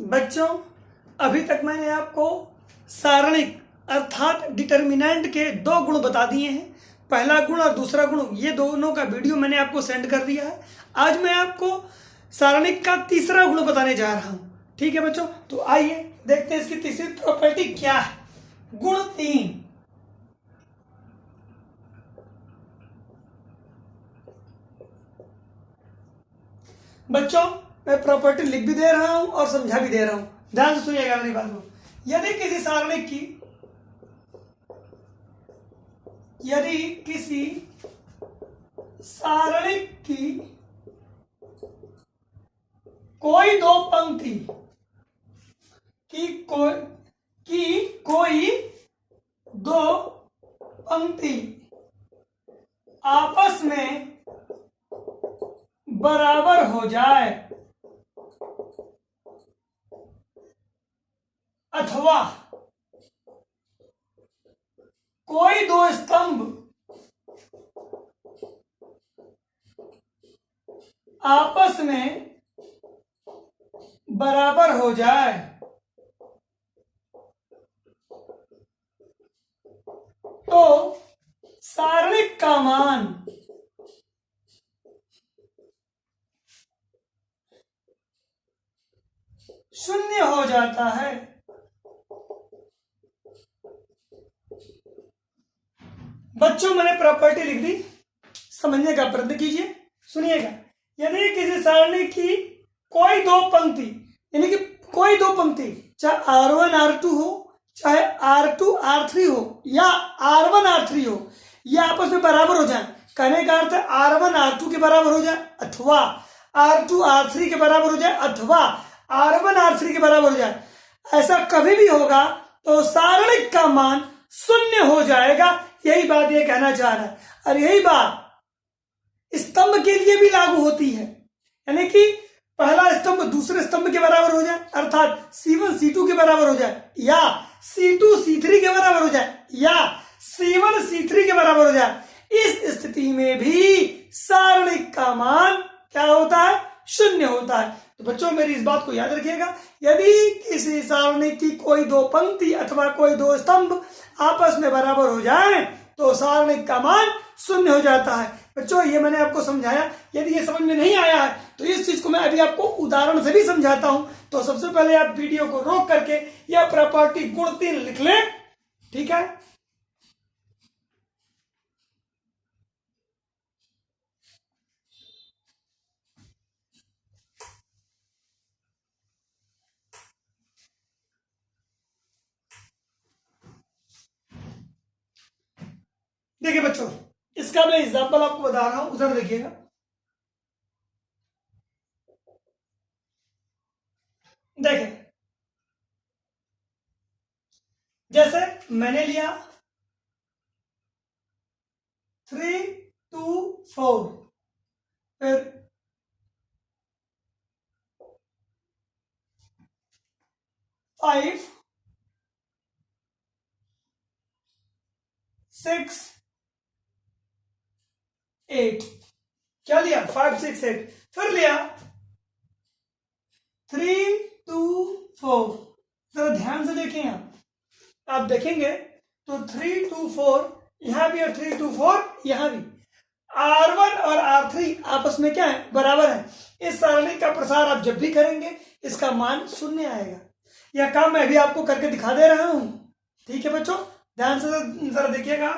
बच्चों, अभी तक मैंने आपको सारणिक अर्थात डिटर्मिनेंट के दो गुण बता दिए हैं। पहला गुण और दूसरा गुण, ये दोनों का वीडियो मैंने आपको सेंड कर दिया है। आज मैं आपको सारणिक का तीसरा गुण बताने जा रहा हूं। ठीक है बच्चों, तो आइए देखते हैं इसकी तीसरी प्रॉपर्टी क्या है। गुण 3। बच्चों, मैं प्रॉपर्टी लिख भी दे रहा हूं और समझा भी दे रहा हूं, ध्यान से सुनिएगा मेरी बात को। यदि किसी सारणिक की कोई दो पंक्ति कोई दो पंक्ति आपस में बराबर हो जाए अथवा कोई दो स्तंभ आपस में बराबर हो जाए तो सारणिक का मान शून्य हो जाता है। बच्चों, मैंने प्रॉपर्टी लिख दी, समझने का प्रयत्न कीजिए, सुनिएगा। यदि किसी सारणी की कोई दो पंक्ति, यानी कि कोई दो पंक्ति, चाहे R1 R2 हो, चाहे R2 R3 हो, या R1 R3 हो, ये आपस में बराबर हो जाए। कहने का अर्थ है R1 R2 के बराबर हो जाए, अथवा R2 R3 के बराबर हो जाए, अथवा R1 R3 के बराबर हो जाए। ऐसा कभी भी होगा तो सारणिक का मान शून्य हो जाएगा। यही बात ये कहना चाह रहा है, और यही बात स्तंभ के लिए भी लागू होती है। यानी कि पहला स्तंभ दूसरे स्तंभ के बराबर हो जाए, अर्थात C1 C2 के बराबर हो जाए, या C2 C3 के बराबर हो जाए, या C1 C3 के बराबर हो जाए। इस स्थिति में भी सारणिक का मान क्या होता है? शून्य होता है। तो बच्चों, मेरी इस बात को याद रखिएगा। यदि किसी सारणी की कोई दो पंक्ति अथवा कोई दो स्तंभ आपस में बराबर हो जाए तो सारणिक का मान शून्य हो जाता है। बच्चों, ये मैंने आपको समझाया। यदि ये समझ में नहीं आया है तो इस चीज को मैं अभी आपको उदाहरण से भी समझाता हूं। तो सबसे पहले आप वीडियो को रोक करके यह प्रॉपर्टी गुण 3 लिख लें। ठीक है, देखिए बच्चों, इसका मैं एग्जांपल आपको बता रहा हूं, उधर देखिएगा। देखें, जैसे मैंने लिया 3 2 4, फिर 5 6 8, क्या लिया? 5 6 8। फिर लिया 3 2 4। जरा ध्यान से देखें, आप देखेंगे तो 3 2 4 यहां भी, और 3 2 4 यहां भी। R1 और R3 आपस में क्या है? बराबर है। इस सारणी का प्रसार आप जब भी करेंगे इसका मान शून्य आएगा। यह काम मैं भी आपको करके दिखा दे रहा हूं। ठीक है बच्चों, ध्यान से जरा देखिएगा।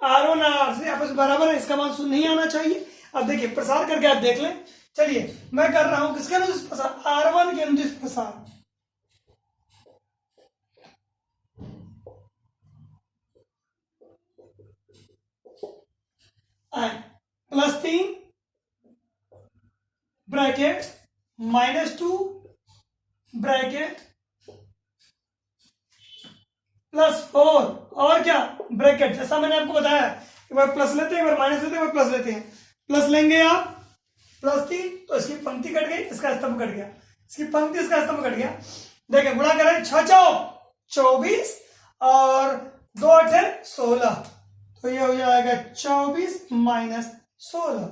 R1 और R3 आपस में बराबर है, इसका मान शून्य नहीं आना चाहिए। अब देखिए, प्रसार करके आप देख लें। चलिए, मैं कर रहा हूं किसके अनुदिश प्रसार? R1 के अनुदिश प्रसार। +3 ब्रैकेट -2 ब्रैकेट +4, और क्या? ब्रैकेट। जैसा मैंने आपको बताया, एक बार प्लस लेते हैं, एक बार माइनस लेते हैं, एक बार प्लस लेते हैं। प्लस लेंगे आप +3 तो इसकी पंक्ति कट गई, इसका स्तंभ कट गया, इसकी पंक्ति इसका स्तंभ कट गया। देखिए, गुणा करें 6 चौक 24 और 2 8 16, तो ये हो जाएगा 24 - 16।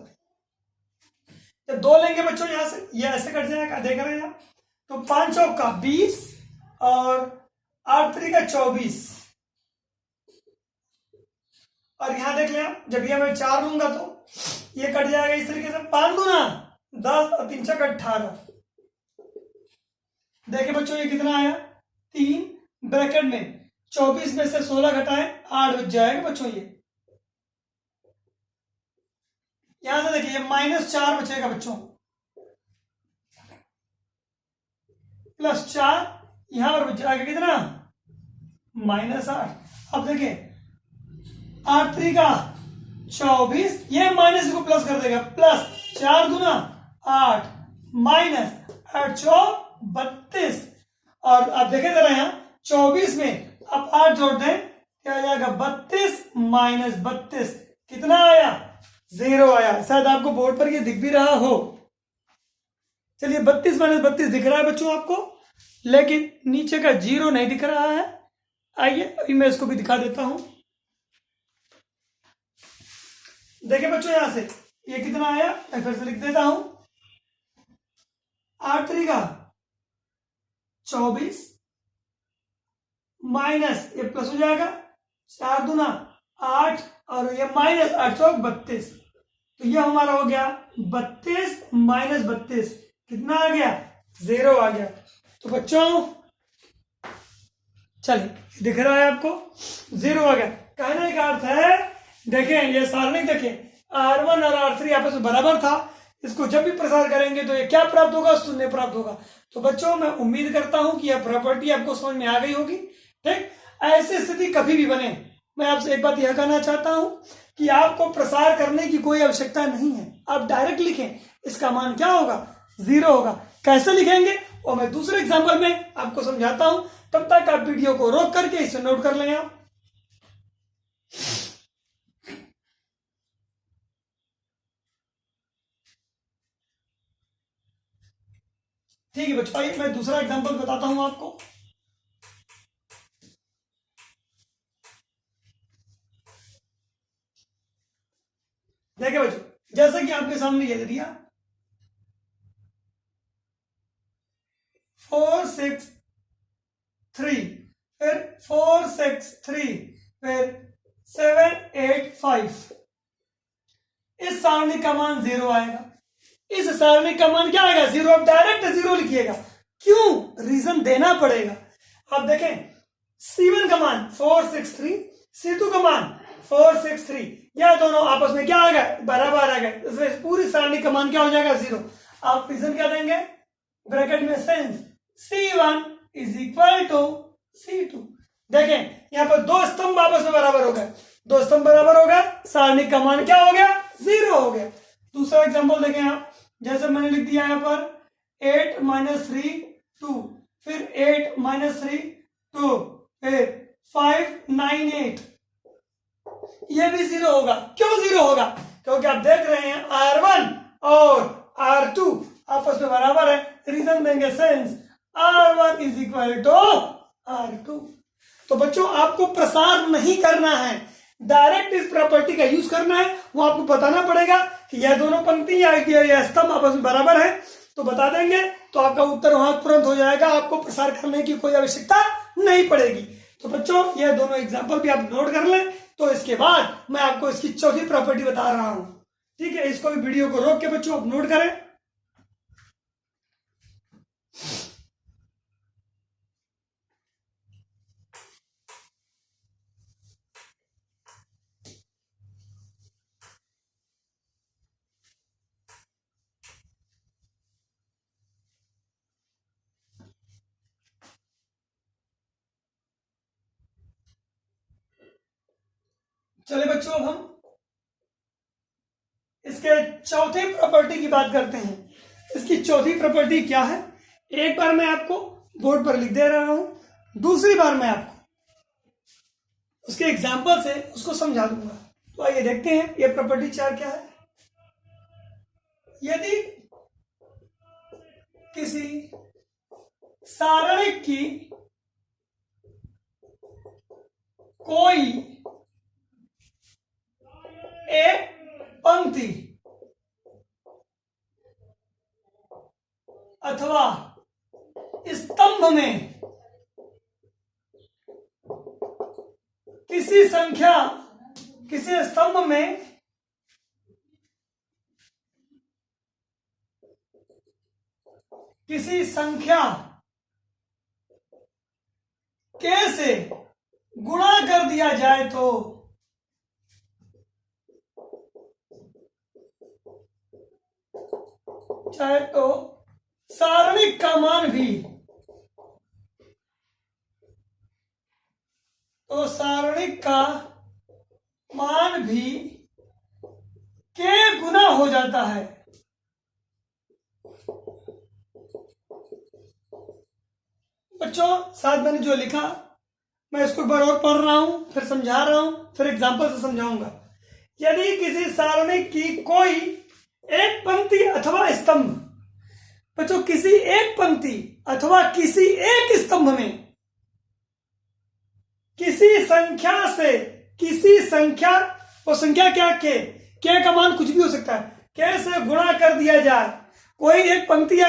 जब 2 लेंगे बच्चों यहां से, ये ऐसे कट जाएगा, देख रहे हैं आप। तो 5 चौक का 20 और 8 3 का 24। और यहां देख लें आप, जब ये मैं 4 लूंगा तो ये कट जाएगा इस तरीके से, 5 दूना 10 और 3 चौक 18। देखिए बच्चों ये कितना आया, 3 ब्रैकेट में 24 में से 16 घटाएं 8 बच जाएगा बच्चों। ये यहां से देखिए -4 बचेगा बच्चों, +4 यहां पर बच जाएगा कितना, -8। अब देखिए 8 3 का 24, ये माइनस को प्लस कर देगा, +4 दूना 8 -8 चौक 32। और आप देखें जरा यहाँ 24 में आप 8 जोड़ दें क्या आ जाएगा, 32 - 32 कितना आया, 0 आया। शायद आपको बोर्ड पर ये दिख भी रहा हो। चलिए 32 - 32 दिख रहा है बच्चों आपको, लेकिन नीचे का 0 नहीं दिख रहा है। आइए अभी मैं इसको भी दिखा देता हूं। देखिए बच्चों यहां से ये कितना आया, मैं फिर से लिख देता हूं, 8 3 का 24 माइनस ये प्लस हो जाएगा, 4 दूना 8 और ये -8 चौक 32। तो ये हमारा हो गया 32 - 32 कितना आ गया, 0 आ गया। तो बच्चों चलिए दिख रहा है आपको, 0 आ गया। कहने का अर्थ है, देखें ये सारणिक देखें, R1 और R3 आपस में बराबर था। इसको जब भी प्रसार करेंगे तो ये क्या प्राप्त होगा, शून्य प्राप्त होगा। तो बच्चों मैं उम्मीद करता हूं कि यह प्रॉपर्टी आपको समझ में आ गई होगी। ठीक, ऐसी स्थिति कभी भी बने, मैं आपसे एक बात यह कहना चाहता हूं कि आपको प्रसार करने की कोई आवश्यकता नहीं है। आप डायरेक्ट लिखें, इसका मान क्या होगा, 0 होगा। कैसे लिखेंगे और मैं दूसरे एग्जाम्पल में आपको समझाता हूं, तब तक आप वीडियो को रोक करके इसे नोट कर लें आप। ठीक है बच्चों, आइए मैं दूसरा एग्जांपल बताता हूं आपको। देखिए बच्चों, जैसे कि आपके सामने ये दे दिया 4 6 3, फिर 4 6 3, फिर 7 8 5। इस सारणी का मान 0 आएगा। इस सारणी का मान क्या आएगा, 0। आप डायरेक्ट 0 लिखिएगा, क्यों, रीजन देना पड़ेगा। आप देखें C1 का मान 4 6 3, C2 का मान 4 6 3, यह दोनों आपस में क्या आ गए, बराबर आ गए। इसमें पूरी सारणी का मान क्या हो जाएगा, 0। आप रीजन क्या देंगे, ब्रैकेट में सेंस C1 = C2। देखें यहां पर दो स्तंभ आपस में बराबर हो गए, दो स्तंभ बराबर हो गए, सारणी का मान क्या हो गया, 0 हो गया। दूसरा एग्जांपल देखें आप, जैसे मैंने लिख दिया यहां पर 8 - 3 2, फिर 8 - 3 2, फिर 5 9 8। यह भी 0 होगा। क्यों 0 होगा, क्योंकि आप देख रहे हैं R1 और R2 आपस में बराबर है। रीजन देंगे सेंस R1 = R2। तो बच्चों आपको प्रसार नहीं करना है, डायरेक्ट इस प्रॉपर्टी का यूज करना है। वो आपको बताना पड़ेगा कि यह दोनों पंक्ति या स्तंभ आपस में बराबर है, तो बता देंगे तो आपका उत्तर वहां तुरंत हो जाएगा। आपको प्रसार करने की कोई आवश्यकता नहीं पड़ेगी। तो बच्चों यह दोनों एग्जाम्पल भी आप नोट कर लें। तो इसके बाद मैं आपको इसकी चौथी प्रॉपर्टी बता रहा हूं। ठीक है, इसको भी वीडियो को रोक के बच्चों आप नोट करें। चलिए बच्चों अब हम इसके चौथी प्रॉपर्टी की बात करते हैं। इसकी चौथी प्रॉपर्टी क्या है, एक बार मैं आपको बोर्ड पर लिख दे रहा हूं, दूसरी बार मैं आपको उसके एग्जाम्पल से उसको समझा दूंगा। तो आइए देखते हैं ये प्रॉपर्टी 4 क्या है। यदि किसी सारणिक की कोई एक पंक्ति अथवा स्तंभ में किसी स्तंभ में किसी संख्या k से गुणा कर दिया जाए तो सारणिक का मान भी k गुना हो जाता है। बच्चों साथ मैंने जो लिखा मैं इसको एक बार और पढ़ रहा हूं, फिर समझा रहा हूं, फिर एग्जाम्पल से समझाऊंगा। यदि किसी सारणी की कोई एक पंक्ति अथवा स्तंभ, बच्चों किसी एक पंक्ति अथवा किसी एक स्तंभ में किसी संख्या वो संख्या क्या के का मान कुछ भी हो सकता है, के से गुणा कर दिया जाए, कोई एक पंक्ति या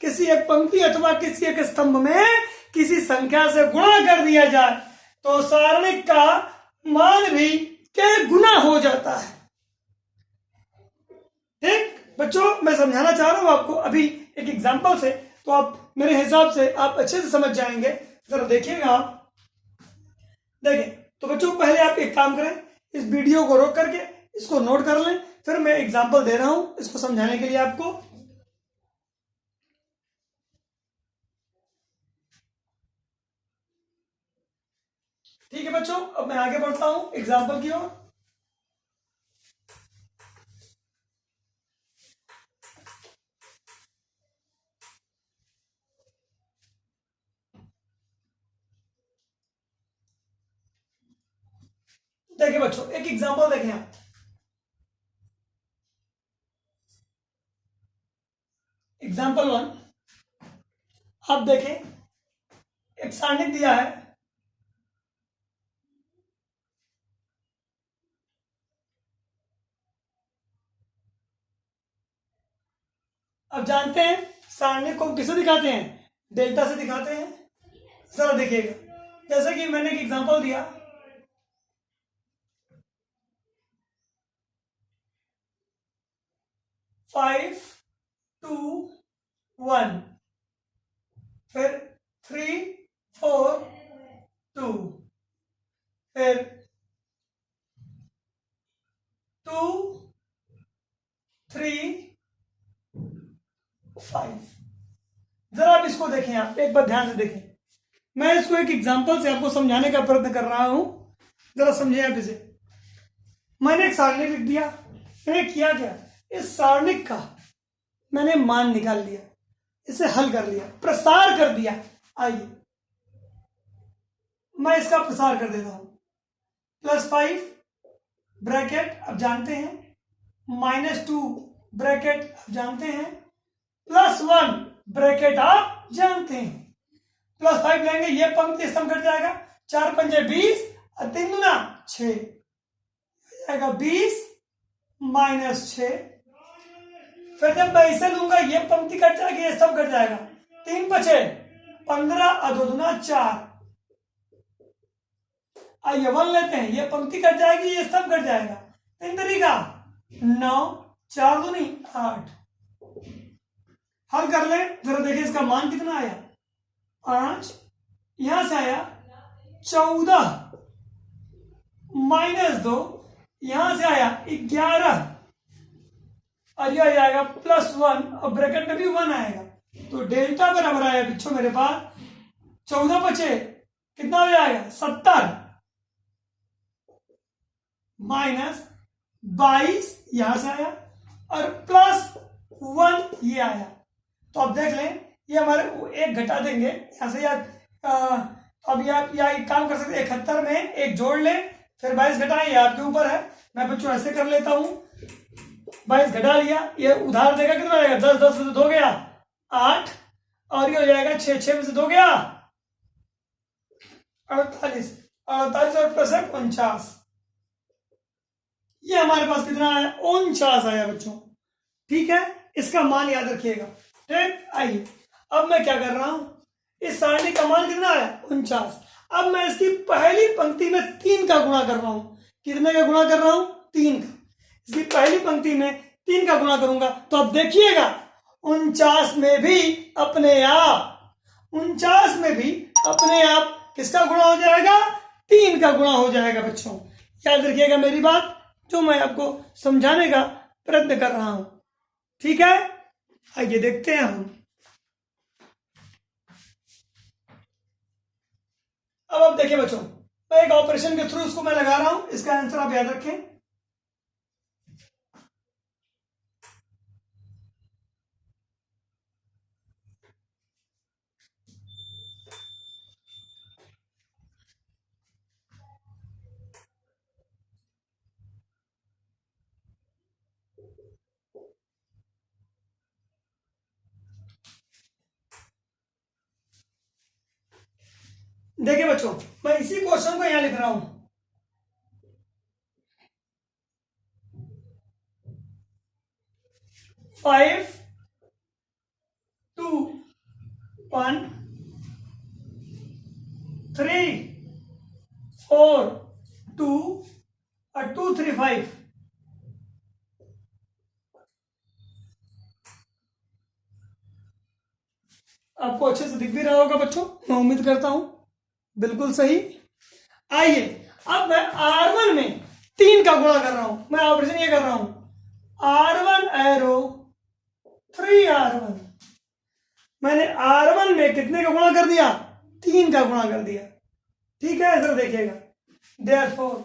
किसी एक पंक्ति अथवा किसी एक स्तंभ में किसी संख्या से गुणा कर दिया जाए तो सारणिक का मान भी के गुना हो जाता है। ठीक बच्चों, मैं समझाना चाह रहा हूं आपको अभी एक एग्जांपल से, तो आप मेरे हिसाब से आप अच्छे से समझ जाएंगे। जरा देखिएगा आप, देखें तो बच्चों पहले आप एक काम करें, इस वीडियो को रोक करके इसको नोट कर लें, फिर मैं एग्जांपल दे रहा हूं इसको समझाने के लिए आपको। ठीक है बच्चों, अब मैं आगे बढ़ता हूं एग्जांपल की ओर। देखिए बच्चों एक एग्जांपल देखें आप, एग्जांपल 1 आप देखें, एक सारणी दिया है, अब जानते हैं सारणी को किसे दिखाते हैं, डेल्टा से दिखाते हैं। जरा देखिएगा, जैसे कि मैंने एक एग्जांपल दिया, फाइव 2 1, फिर 3 4 2, फिर 2 3 5। जरा आप इसको देखें, आप एक बार ध्यान से देखें, मैं इसको एक एग्जांपल से आपको समझाने का प्रयत्न कर रहा हूं, जरा समझे आप इसे। मैंने एक सारणी लिख दिया, मैंने किया क्या, इस सारणिक का मैंने मान निकाल लिया, इसे हल कर लिया, प्रसार कर दिया। आइए मैं इसका प्रसार कर देता हूं, +5 ब्रैकेट अब जानते हैं, -2 ब्रैकेट अब जानते हैं, +1 ब्रैकेट आप जानते हैं। +5 लेंगे, ये पंक्ति स्तंभ कट जाएगा, 4 पंजे 20 और 3 दूना 6 जाएगा, 20 -6। फिर जब मैं इसे लूंगा ये पंक्ति कट जाएगी, ये स्तंभ कट जाएगा, 3 बचे 15 और 2 दूना 4। आइए 1 लेते हैं, ये पंक्ति कट जाएगी, ये स्तंभ कट जाएगा, 3 तरीका 9 4 दूनी 8। हल कर ले, जरा देखिए इसका मान कितना आया, 5, यहां से आया 14 -2, यहां से आया 11 और यह आएगा +1 और ब्रैकेट में भी 1 आएगा, तो डेल्टा बराबर आया बच्चों मेरे पास 14 बचे कितना हो जाएगा 70 -22 यहां से आया और +1 ये आया। तो अब देख लें, ये हमारे एक घटा देंगे यहां से, या अब या एक काम कर सकते हैं, 71 में एक जोड़ लें, फिर 22 घटाएं, ये आपके ऊपर है। मैं बच्चों ऐसे कर लेता हूं, 22 घटा लिया, ये उधार देगा कितना आएगा, 10 10 में से 2 गया 8 और ये हो जाएगा 6 6 में से 2 गया 48 48 और +1 49। ये हमारे पास कितना आया, 49 आया बच्चों। ठीक है, इसका मान याद रखिएगा। ठीक, आइए अब मैं क्या कर रहा हूं, इस सारणी का मान कितना है 49। अब मैं इसकी पहली पंक्ति में 3 का गुणा कर रहा हूं। कितने का गुणा कर रहा हूं 3 का। इसकी पहली पंक्ति में 3 का गुणा करूंगा तो अब देखिएगा 49 में भी अपने आप 49 में भी अपने आप किसका गुणा हो जाएगा 3 का गुणा हो जाएगा। बच्चों याद रखिएगा मेरी बात जो मैं आपको समझाने का प्रयत्न कर रहा हूं, ठीक है। आइए देखते हैं हम। अब आप देखिए बच्चों, मैं एक ऑपरेशन के थ्रू इसको मैं लगा रहा हूं, इसका आंसर आप याद रखें। देखिए बच्चों, मैं इसी क्वेश्चन को यहां लिख रहा हूं। फाइव 2 1 3 4 2 और 2 3 5। आपको अच्छे से दिख भी रहा होगा बच्चों, मैं उम्मीद करता हूं बिल्कुल सही। आइए अब मैं R1 में 3 का गुणा कर रहा हूं। मैं ऑपरेशन ये कर रहा हूं R1 एरो 3R1। मैंने R1 में कितने का गुणा कर दिया 3 का गुणा कर दिया, ठीक है। इधर देखिएगा, देयरफॉर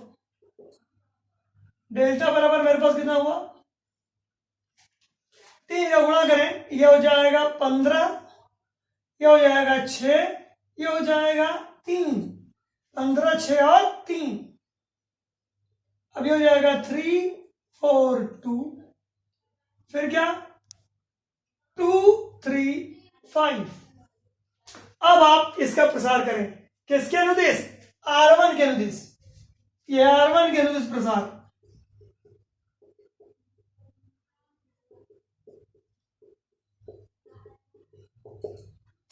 डेल्टा बराबर मेरे पास कितना हुआ 3 का गुणा करें, ये हो जाएगा 15, ये हो जाएगा 6, ये हो जाएगा 3, 15 6 और 3। अब ये हो जाएगा 3 4 2, फिर क्या 2 3 5। अब आप इसका प्रसार करें किसके अनुदिश R1 के अनुदिश, ये R1 के अनुदिश प्रसार।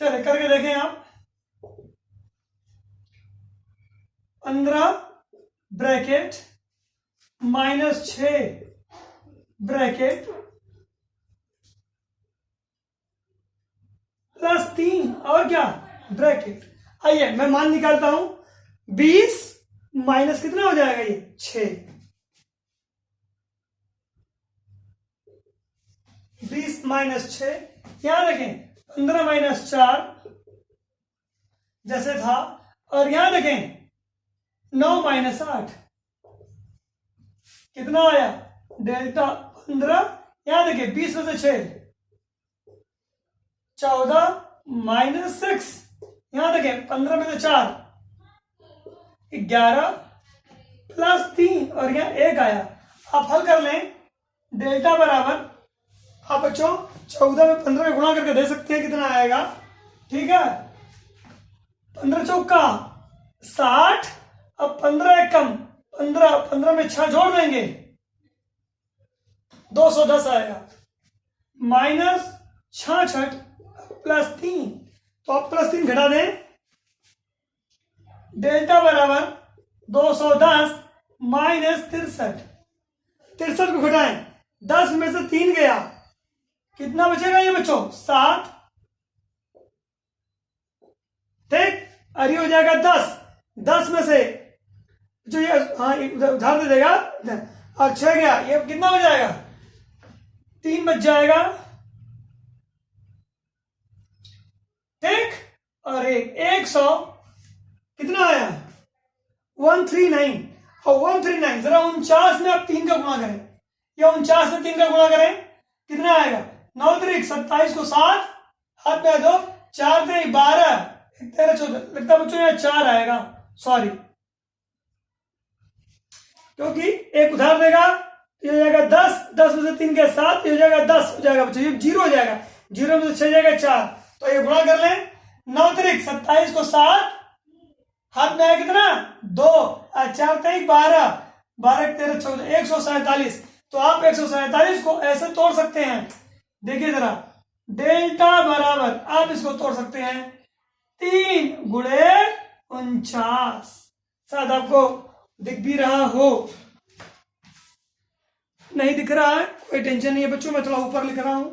चलिए करके देखें आप। 15 ब्रैकेट -6 ब्रैकेट +3 और क्या ब्रैकेट। आइए मैं मान निकालता हूं 20 माइनस कितना हो जाएगा ये 6। 20 माइनस 6, यहां देखें 15 - 4 जैसे था, और यहां देखें 9 - 8 कितना आया डेल्टा 15। यहां देखें 20 में से 6 14 -6, यहां देखें 15 में से 4 11 +3 और यहां 1 आया। आप हल कर लें, डेल्टा बराबर आप बच्चों 14 में 15 में गुणा करके दे सकते हैं कितना आएगा, ठीक है। 15 चौका 60, अब 15 एक कम 15 में 6 जोड़ देंगे 210 आएगा, -66 +3, तो आप +3 घटा दें, डेल्टा बराबर 210 -63। 63 को घटाएं, 10 में से 3 गया, कितना बचेगा ये बच्चों 7, ठीक। और ये हो जाएगा 10 में से जो ये उधार दे देगा और 6 गया, ये कितना हो जाएगा 3 बच जाएगा, ठीक। और 100 कितना आया 139, और 139 जरा 49 में आप 3 का गुणा करें, या 49 में 3 का गुणा करें कितना आएगा 9 3 27 को 7 हाथ में दो, 4 3 12 13 14 लगता बच्चों यहाँ 4 आएगा, सॉरी क्योंकि एक उधार देगा ये हो जाएगा 10 में से 3 के 7, ये हो जाएगा 10 हो जाएगा बच्चों, ये 0 हो जाएगा, 0 में से 6 जाएगा 4, तो ये गुणा कर लें 9 3 27 को 7 हाथ में आया कितना 2 और 4 3 12 12 13 14 147। तो आप 147 को ऐसे तोड़ सकते हैं, देखिए जरा डेल्टा बराबर, आप इसको तोड़ सकते हैं, 3 × 49। शायद आपको दिख भी रहा हो, नहीं दिख रहा है कोई टेंशन नहीं है बच्चों, मैं थोड़ा ऊपर लिख रहा हूं।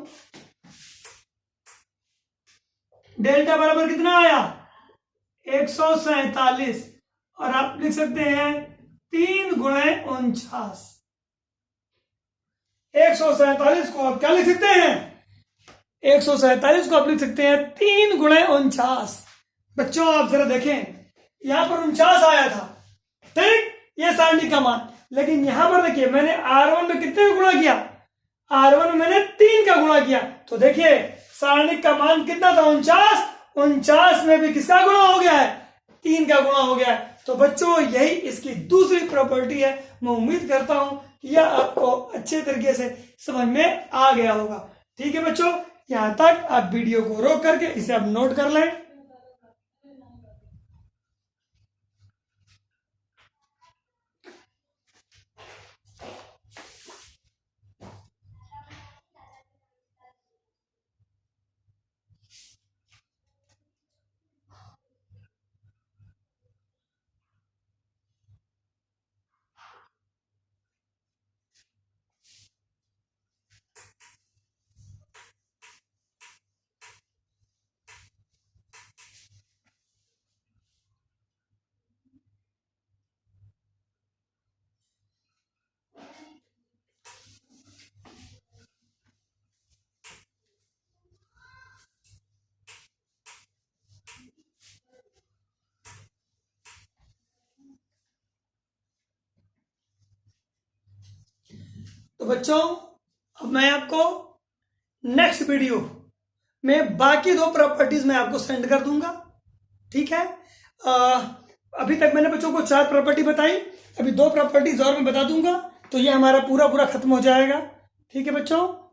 डेल्टा बराबर कितना आया, 147, और आप लिख सकते हैं 3 × 49। 147 को आप क्या लिख सकते हैं, 147 को आप लिख सकते हैं 3 × 49। बच्चों आप जरा देखें, यहां पर 49 आया था, ठीक, ये सारणी का मान, लेकिन यहां पर देखिए मैंने R1 में कितने का गुणा किया, R1 में मैंने 3 का गुणा किया, तो देखिए सारणी का मान कितना था, 49, 49 में भी किसका गुणा हो गया है, 3 का गुणा हो गया है। तो बच्चों यही इसकी दूसरी प्रॉपर्टी है। मैं उम्मीद करता हूं कि यह आपको अच्छे तरीके से समझ में आ गया होगा। ठीक है बच्चों, यहां तक आप वीडियो को रोक करके इसे आप नोट कर लें। तो बच्चों अब मैं आपको नेक्स्ट वीडियो में बाकी 2 प्रॉपर्टीज मैं आपको सेंड कर दूंगा। ठीक है, अभी तक मैंने बच्चों को 4 प्रॉपर्टी बताई, अभी 2 प्रॉपर्टीज और मैं बता दूंगा, तो ये हमारा पूरा खत्म हो जाएगा। ठीक है बच्चों।